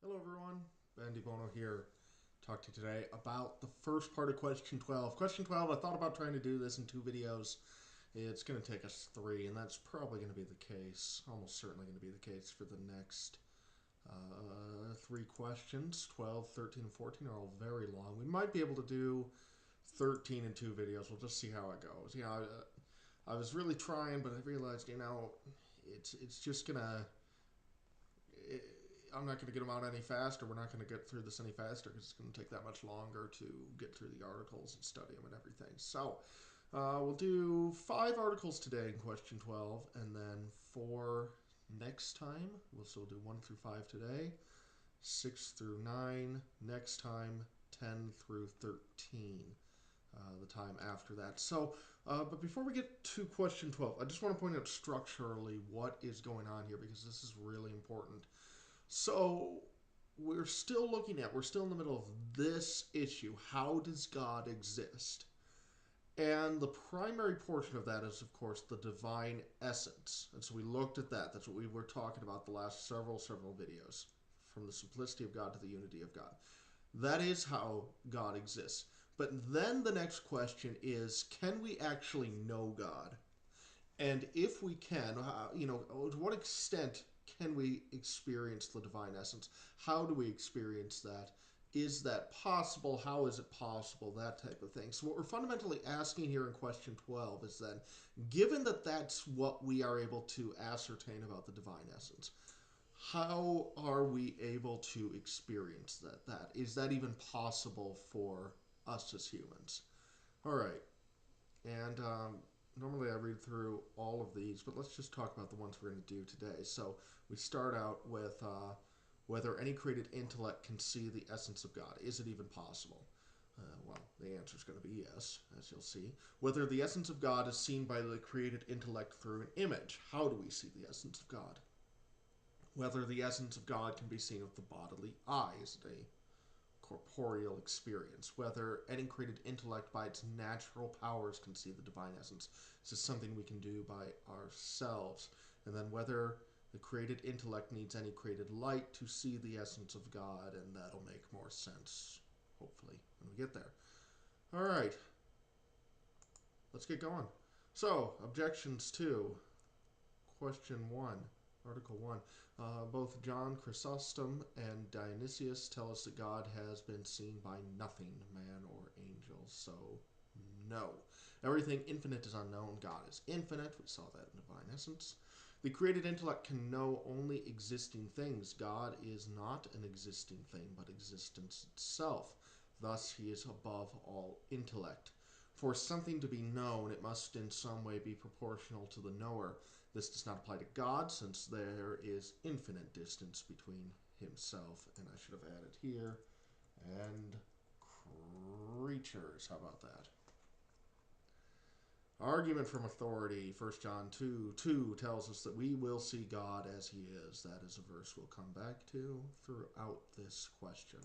Hello everyone, Ben DiBono here. Talk to you today about the first part of question 12. Question 12, I thought about trying to do this in 2 videos. It's going to take us 3, and that's probably going to be the case, almost certainly going to be the case for the next 3 questions. 12, 13, and 14 are all very long. We might be able to do 13 in 2 videos. We'll just see how it goes. I was really trying, but I realized, it's just going to... I'm not going to get them out any faster. We're not going to get through this any faster because it's going to take that much longer to get through the articles and study them and everything. So we'll do 5 articles today in question 12, and then 4 next time. We'll still do 1 through 5 today, 6 through 9 next time, 10 through 13 the time after that. So, but before we get to question 12, I just want to point out structurally what is going on here because this is really important. So we're still in the middle of this issue. How does God exist? And the primary portion of that is, of course, the divine essence. And so we looked at that. That's what we were talking about the last several videos, from the simplicity of God to the unity of God. That is how God exists. But then the next question is, can we actually know God? And if we can, to what extent can we experience the divine essence? How do we experience that? Is that possible? How is it possible? That type of thing. So what we're fundamentally asking here in question 12 is then, given that that's what we are able to ascertain about the divine essence, how are we able to experience that? Is that even possible for us as humans? All right. And normally I read through all of these, but let's just talk about the ones we're going to do today. So we start out with whether any created intellect can see the essence of God. Is it even possible? Well, the answer is going to be yes, as you'll see. Whether the essence of God is seen by the created intellect through an image. How do we see the essence of God? Whether the essence of God can be seen with the bodily eye. Is it a corporeal experience? Whether any created intellect by its natural powers can see the divine essence. Is this something we can do by ourselves? And then whether the created intellect needs any created light to see the essence of God, and that'll make more sense, hopefully, when we get there. All right, let's get going. So, objections to question 1. Article 1. Both John Chrysostom and Dionysius tell us that God has been seen by nothing, man or angel, so no. Everything infinite is unknown. God is infinite. We saw that in divine essence. The created intellect can know only existing things. God is not an existing thing, but existence itself. Thus, he is above all intellect. For something to be known, it must in some way be proportional to the knower. This does not apply to God, since there is infinite distance between himself, and I should have added here, and creatures. How about that? Argument from authority. 1 John 2:2 tells us that we will see God as he is. That is a verse we'll come back to throughout this question.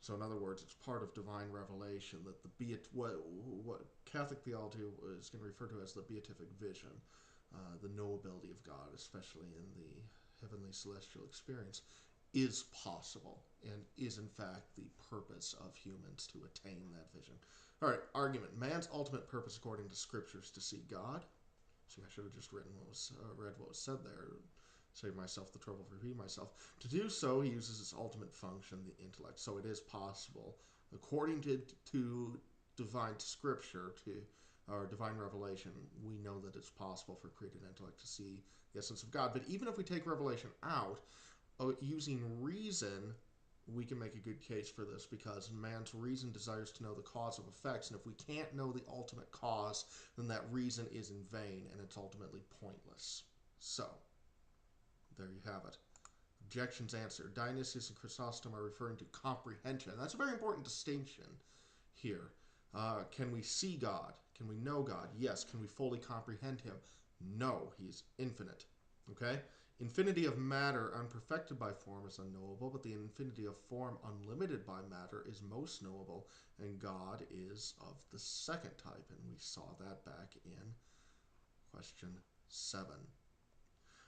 So in other words, it's part of divine revelation that what Catholic theology is going to refer to as the beatific vision, the knowability of God, especially in the heavenly celestial experience, is possible and is in fact the purpose of humans to attain that vision. All right, argument. Man's ultimate purpose according to Scripture is to see God. See, I should have just read what was said there. Save myself the trouble of repeating myself. To do so, he uses its ultimate function, the intellect. So it is possible, according to divine scripture, or divine revelation, we know that it's possible for created intellect to see the essence of God. But even if we take revelation out, using reason, we can make a good case for this, because man's reason desires to know the cause of effects, and if we can't know the ultimate cause, then that reason is in vain, and it's ultimately pointless. So, there you have it. Objections answered. Dionysius and Chrysostom are referring to comprehension. That's a very important distinction here. Can we see God? Can we know God? Yes. Can we fully comprehend him? No. He is infinite. Okay? Infinity of matter unperfected by form is unknowable, but the infinity of form unlimited by matter is most knowable, and God is of the second type, and we saw that back in question 7.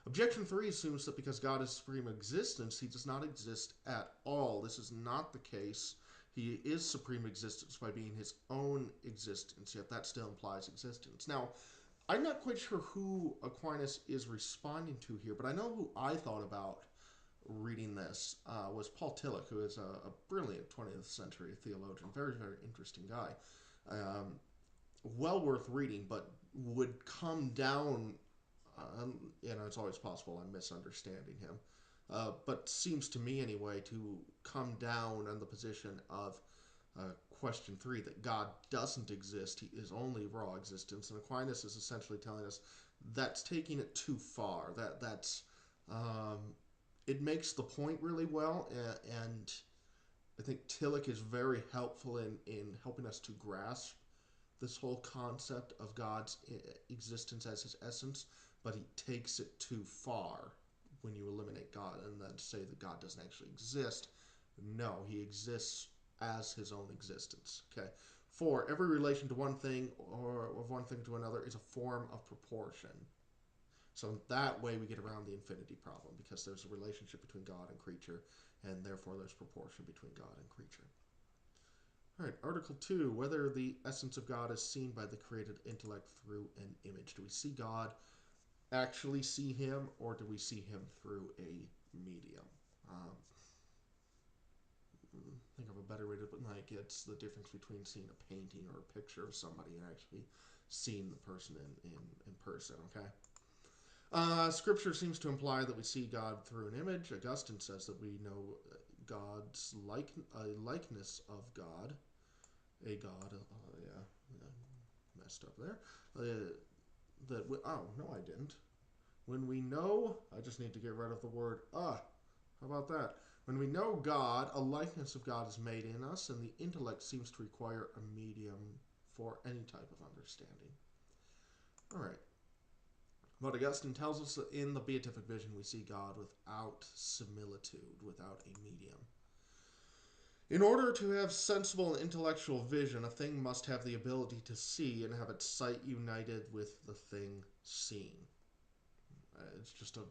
Objection 3 assumes that because God is supreme existence, he does not exist at all. This is not the case. He is supreme existence by being his own existence, yet that still implies existence. Now, I'm not quite sure who Aquinas is responding to here, but I know who I thought about reading this was Paul Tillich, who is a brilliant 20th century theologian, very, very interesting guy. Well worth reading, but would come down, it's always possible I'm misunderstanding him, but seems to me anyway to come down on the position of question 3, that God doesn't exist, he is only raw existence. And Aquinas is essentially telling us that's taking it too far. That's it makes the point really well, and I think Tillich is very helpful in helping us to grasp this whole concept of God's existence as his essence, but he takes it too far when you eliminate God and then say that God doesn't actually exist. No, he exists as his own existence. Okay. 4, every relation to one thing or of one thing to another is a form of proportion. So that way we get around the infinity problem, because there's a relationship between God and creature, and therefore there's proportion between God and creature. All right, Article 2, whether the essence of God is seen by the created intellect through an image. Do we see God, actually see him, or do we see him through a medium? Think of a better way to put it, like it's the difference between seeing a painting or a picture of somebody and actually seeing the person in person, okay? Scripture seems to imply that we see God through an image. Augustine says that we know God's likeness of God. A God, messed up there. Oh, no, I didn't. When we know, I just need to get rid of the word how about that? When we know God, a likeness of God is made in us, and the intellect seems to require a medium for any type of understanding. All right. But Augustine tells us that in the beatific vision we see God without similitude, without a medium. In order to have sensible and intellectual vision, a thing must have the ability to see and have its sight united with the thing seen. It's just a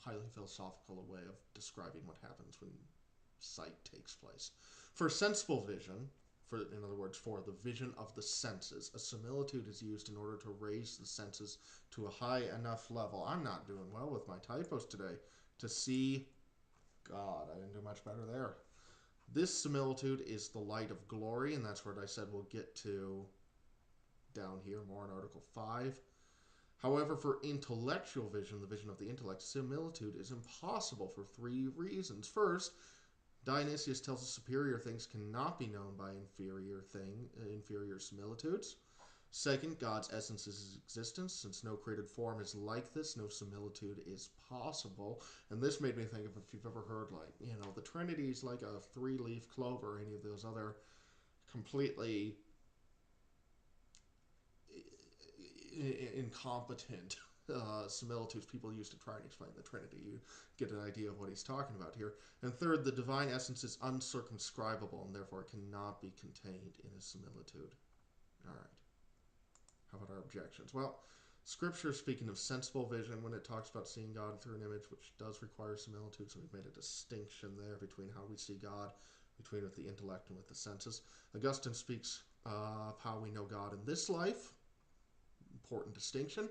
highly philosophical way of describing what happens when sight takes place. For sensible vision, in other words, for the vision of the senses, a similitude is used in order to raise the senses to a high enough level. I'm not doing well with my typos today. To see God. I didn't do much better there. This similitude is the light of glory, and that's what I said we'll get to down here, more in Article 5. However, for intellectual vision, the vision of the intellect, similitude is impossible for 3 reasons. First, Dionysius tells us superior things cannot be known by inferior similitudes. Second, God's essence is his existence. Since no created form is like this, no similitude is possible. And this made me think of, if you've ever heard, the Trinity is like a 3-leaf clover, or any of those other completely incompetent similitudes people use to try and explain the Trinity. You get an idea of what he's talking about here. And third, the divine essence is uncircumscribable, and therefore it cannot be contained in a similitude. All right. How about our objections? Well, Scripture, speaking of sensible vision, when it talks about seeing God through an image, which does require similitude, so we've made a distinction there between how we see God, between with the intellect and with the senses. Augustine speaks of how we know God in this life. Important distinction,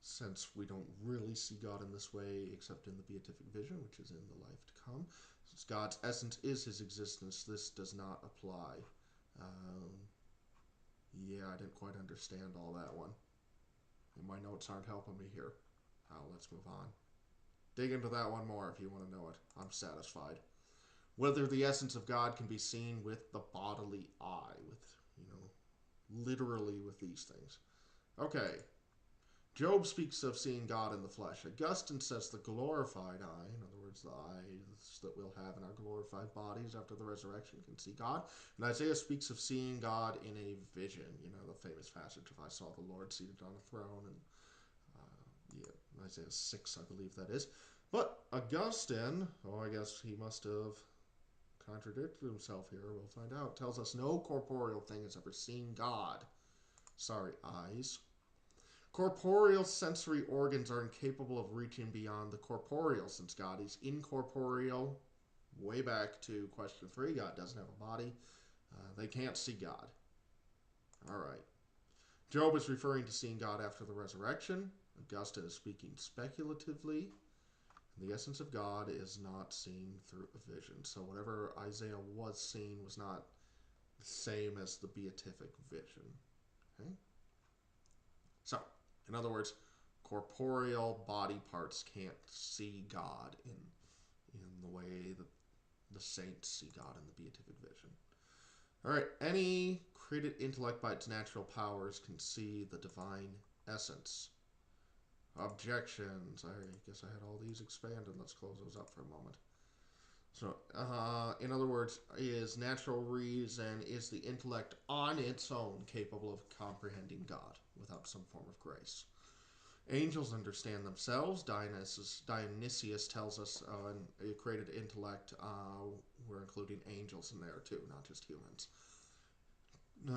since we don't really see God in this way except in the beatific vision, which is in the life to come. Since God's essence is his existence, this does not apply. I didn't quite understand all that one. And my notes aren't helping me here. Let's move on. Dig into that one more if you want to know it. I'm satisfied. Whether the essence of God can be seen with the bodily eye, literally with these things. Okay. Job speaks of seeing God in the flesh. Augustine says the glorified eye, in other words, the eyes that we'll have in our glorified bodies after the resurrection, can see God. And Isaiah speaks of seeing God in a vision. The famous passage of I saw the Lord seated on a throne, and Isaiah 6, I believe that is. But Augustine, I guess he must have contradicted himself here, we'll find out, tells us no corporeal thing has ever seen God. Sorry, eyes. Corporeal sensory organs are incapable of reaching beyond the corporeal, since God is incorporeal. Way back to question 3, God doesn't have a body. They can't see God. All right. Job is referring to seeing God after the resurrection. Augustine is speaking speculatively. The essence of God is not seen through a vision. So whatever Isaiah was seeing was not the same as the beatific vision. Okay? So, in other words, corporeal body parts can't see God in the way that the saints see God in the beatific vision. All right, any created intellect by its natural powers can see the divine essence. Objections. I guess I had all these expanded. Let's close those up for a moment. So, in other words, is natural reason, is the intellect on its own capable of comprehending God without some form of grace? Angels understand themselves. Dionysius tells us a created intellect, we're including angels in there too, not just humans.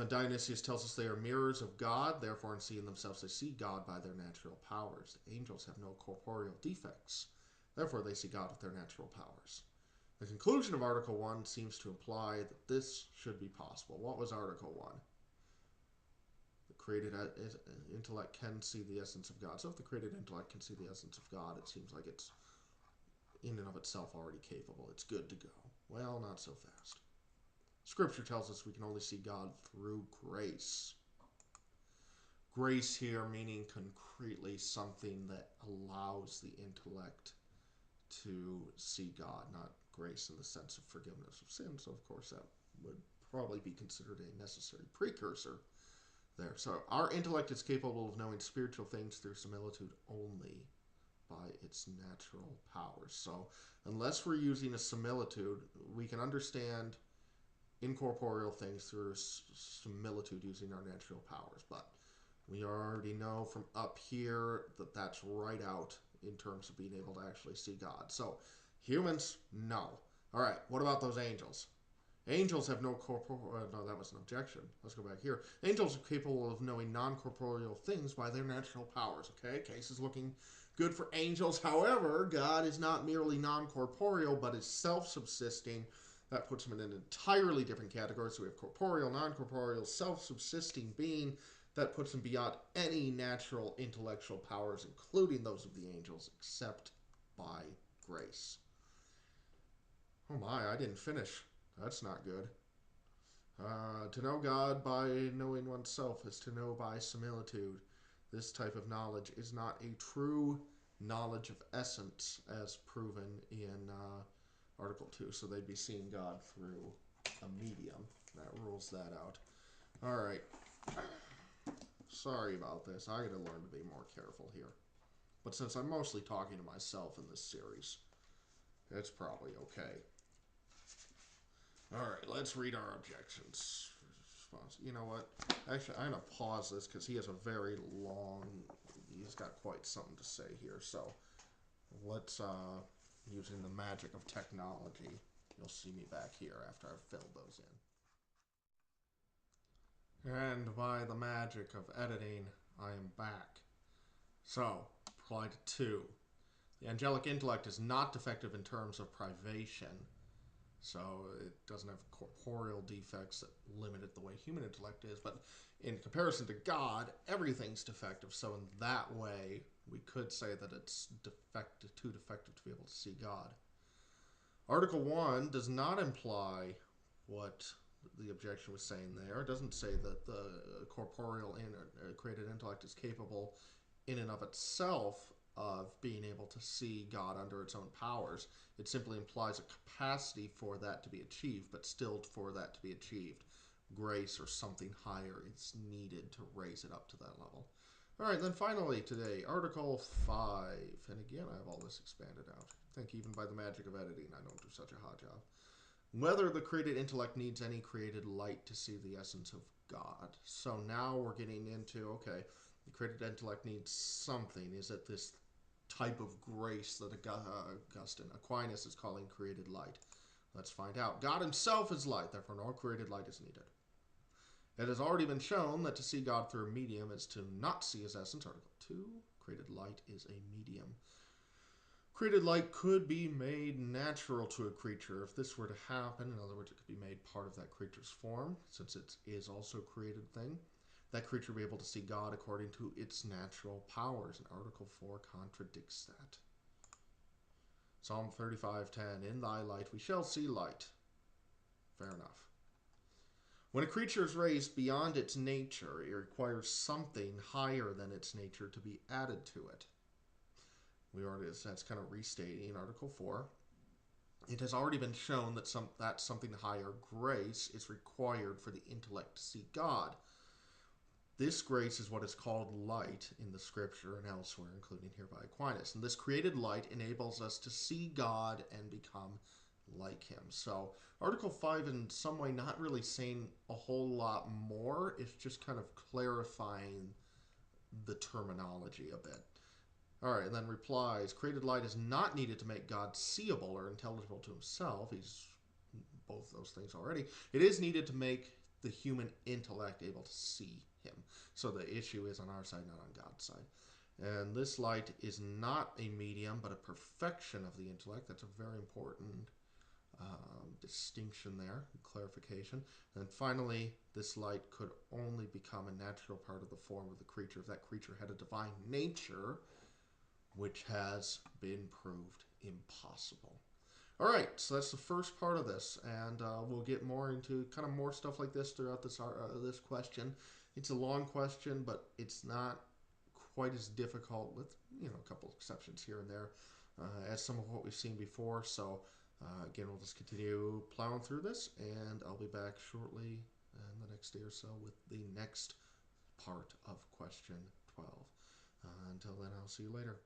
Dionysius tells us they are mirrors of God, therefore in seeing themselves they see God by their natural powers. The angels have no corporeal defects, therefore they see God with their natural powers. The conclusion of Article 1 seems to imply that this should be possible. What was Article 1? The created intellect can see the essence of God. So if the created intellect can see the essence of God, it seems like it's in and of itself already capable. It's good to go. Well, not so fast. Scripture tells us we can only see God through grace. Grace here meaning concretely something that allows the intellect to see God, not grace in the sense of forgiveness of sin. So, of course, that would probably be considered a necessary precursor there. So, our intellect is capable of knowing spiritual things through similitude only by its natural powers. So, unless we're using a similitude, we can understand incorporeal things through similitude using our natural powers. But we already know from up here that that's right out in terms of being able to actually see God. So, humans, no. All right, what about those angels? Angels have no corporeal... no, that was an objection. Let's go back here. Angels are capable of knowing non-corporeal things by their natural powers. Okay, case is looking good for angels. However, God is not merely non-corporeal, but is self-subsisting. That puts him in an entirely different category. So we have corporeal, non-corporeal, self-subsisting being. That puts him beyond any natural intellectual powers, including those of the angels, except by grace. Oh my, I didn't finish. That's not good. To know God by knowing oneself is to know by similitude. This type of knowledge is not a true knowledge of essence, as proven in Article 2. So they'd be seeing God through a medium. That rules that out. All right. Sorry about this. I gotta learn to be more careful here. But since I'm mostly talking to myself in this series, it's probably okay. Alright, let's read our objections. You know what? Actually, I'm going to pause this because he has a very long... He's got quite something to say here. So, let's, using the magic of technology, you'll see me back here after I've filled those in. And by the magic of editing, I am back. So, apply to 2. The angelic intellect is not defective in terms of privation. So it doesn't have corporeal defects that limit it the way human intellect is. But in comparison to God, everything's defective. So in that way, we could say that it's too defective to be able to see God. Article 1 does not imply what the objection was saying there. It doesn't say that the corporeal created intellect is capable in and of itself of being able to see God under its own powers. It simply implies a capacity for that to be achieved, but still for that to be achieved, grace or something higher is needed to raise it up to that level. All right, then finally today, Article 5. And again, I have all this expanded out. I think even by the magic of editing, I don't do such a hot job. Whether the created intellect needs any created light to see the essence of God. So now we're getting into, okay, the created intellect needs something. Is it this type of grace that Aquinas is calling created light? Let's find out. God himself is light, therefore no created light is needed. It has already been shown that to see God through a medium is to not see his essence. Article 2, created light is a medium. Created light could be made natural to a creature. If this were to happen, in other words, it could be made part of that creature's form, since it is also a created thing, that creature will be able to see God according to its natural powers. And Article 4 contradicts that. Psalm 35:10, in thy light we shall see light. Fair enough. When a creature is raised beyond its nature, it requires something higher than its nature to be added to it. That's kind of restating Article 4. It has already been shown that something higher, grace, is required for the intellect to see God. This grace is what is called light in the scripture and elsewhere, including here by Aquinas. And this created light enables us to see God and become like him. So Article 5 in some way not really saying a whole lot more. It's just kind of clarifying the terminology a bit. All right, and then replies, created light is not needed to make God seeable or intelligible to himself. He's both those things already. It is needed to make the human intellect able to see him. So the issue is on our side, not on God's side. And this light is not a medium, but a perfection of the intellect. That's a very important distinction there, clarification. And finally, this light could only become a natural part of the form of the creature if that creature had a divine nature, which has been proved impossible. All right, so that's the first part of this, and we'll get more into kind of more stuff like this throughout this question. It's a long question, but it's not quite as difficult, with a couple exceptions here and there, as some of what we've seen before. So again, we'll just continue plowing through this, and I'll be back shortly in the next day or so with the next part of question 12. Until then, I'll see you later.